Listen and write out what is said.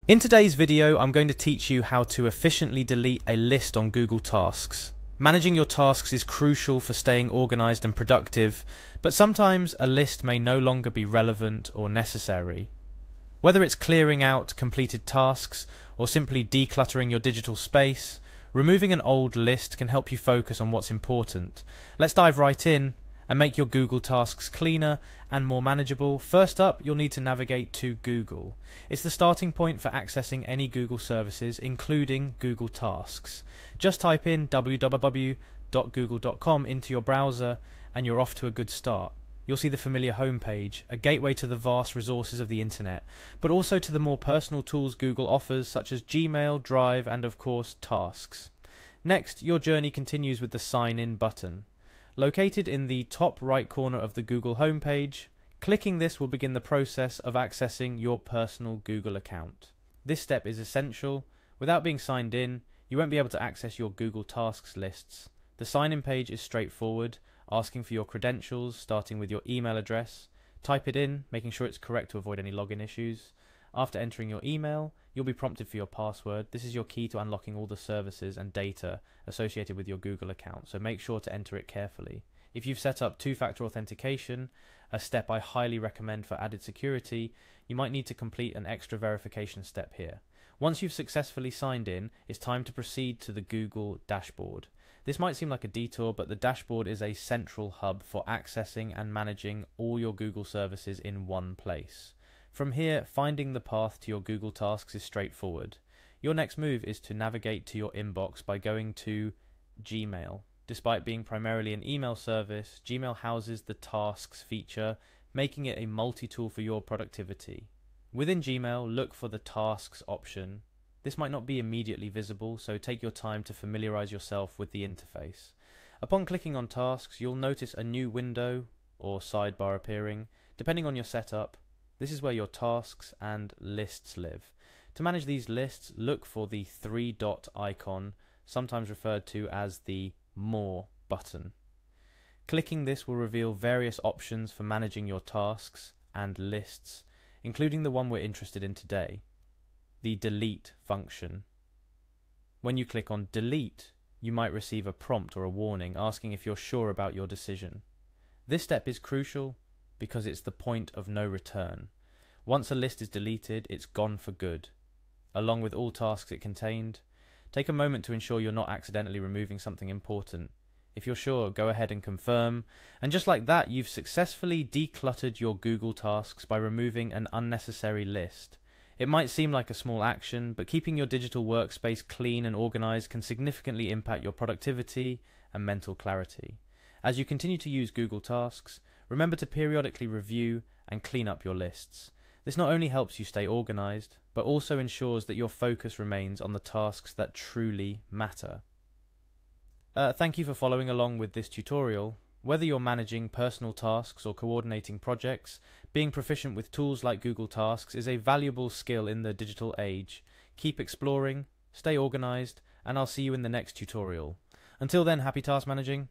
In today's video, I'm going to teach you how to efficiently delete a list on Google Tasks. Managing your tasks is crucial for staying organized and productive, but sometimes a list may no longer be relevant or necessary. Whether it's clearing out completed tasks or simply decluttering your digital space, removing an old list can help you focus on what's important. Let's dive right in and make your Google Tasks cleaner and more manageable. First up, you'll need to navigate to Google. It's the starting point for accessing any Google services, including Google Tasks. Just type in www.google.com into your browser and you're off to a good start. You'll see the familiar homepage, a gateway to the vast resources of the internet, but also to the more personal tools Google offers, such as Gmail, Drive, and of course, Tasks. Next, your journey continues with the Sign In button. Located in the top right corner of the Google homepage, clicking this will begin the process of accessing your personal Google account. This step is essential. Without being signed in, you won't be able to access your Google Tasks lists. The sign-in page is straightforward, asking for your credentials, starting with your email address. Type it in, making sure it's correct to avoid any login issues. After entering your email, you'll be prompted for your password. This is your key to unlocking all the services and data associated with your Google account, so make sure to enter it carefully. If you've set up two-factor authentication, a step I highly recommend for added security, you might need to complete an extra verification step here. Once you've successfully signed in, it's time to proceed to the Google dashboard. This might seem like a detour, but the dashboard is a central hub for accessing and managing all your Google services in one place. From here, finding the path to your Google Tasks is straightforward. Your next move is to navigate to your inbox by going to Gmail. Despite being primarily an email service, Gmail houses the Tasks feature, making it a multi-tool for your productivity. Within Gmail, look for the Tasks option. This might not be immediately visible, so take your time to familiarize yourself with the interface. Upon clicking on Tasks, you'll notice a new window or sidebar appearing. Depending on your setup, this is where your tasks and lists live. To manage these lists, look for the three-dot icon, sometimes referred to as the More button. Clicking this will reveal various options for managing your tasks and lists, including the one we're interested in today, the Delete function. When you click on Delete, you might receive a prompt or a warning asking if you're sure about your decision. This step is crucial because it's the point of no return. Once a list is deleted, it's gone for good, along with all tasks it contained. Take a moment to ensure you're not accidentally removing something important. If you're sure, go ahead and confirm. And just like that, you've successfully decluttered your Google Tasks by removing an unnecessary list. It might seem like a small action, but keeping your digital workspace clean and organized can significantly impact your productivity and mental clarity. As you continue to use Google Tasks, remember to periodically review and clean up your lists. This not only helps you stay organized, but also ensures that your focus remains on the tasks that truly matter. Thank you for following along with this tutorial. Whether you're managing personal tasks or coordinating projects, being proficient with tools like Google Tasks is a valuable skill in the digital age. Keep exploring, stay organized, and I'll see you in the next tutorial. Until then, happy task managing.